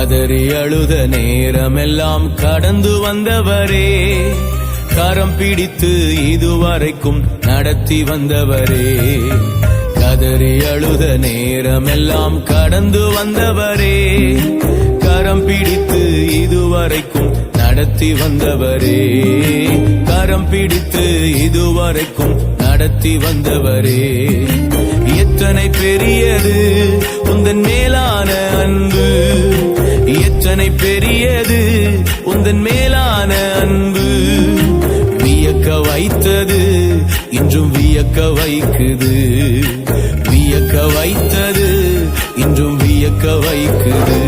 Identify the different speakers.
Speaker 1: கதறி அழுத நேரமெல்லாம் கடந்து வந்தவரே, கரம் பிடித்து இதுவரைக்கும் நடத்தி வந்தவரே. கதறி அழுத நேரமெல்லாம் கடந்து வந்தவரே, கரம் பிடித்து இதுவரைக்கும் நடத்தி வந்தவரே. கரம் பிடித்து இதுவரைக்கும் நடத்தி வந்தவரே. எத்தனை பெரியது உந்தன் மேலான அன்பு, எத்தனை பெரியது உந்தன் மேலான அன்பு. வியக்க வைத்தது இன்றும் வியக்க வைக்குது, வியக்க வைத்தது இன்றும் வியக்க வைக்குது.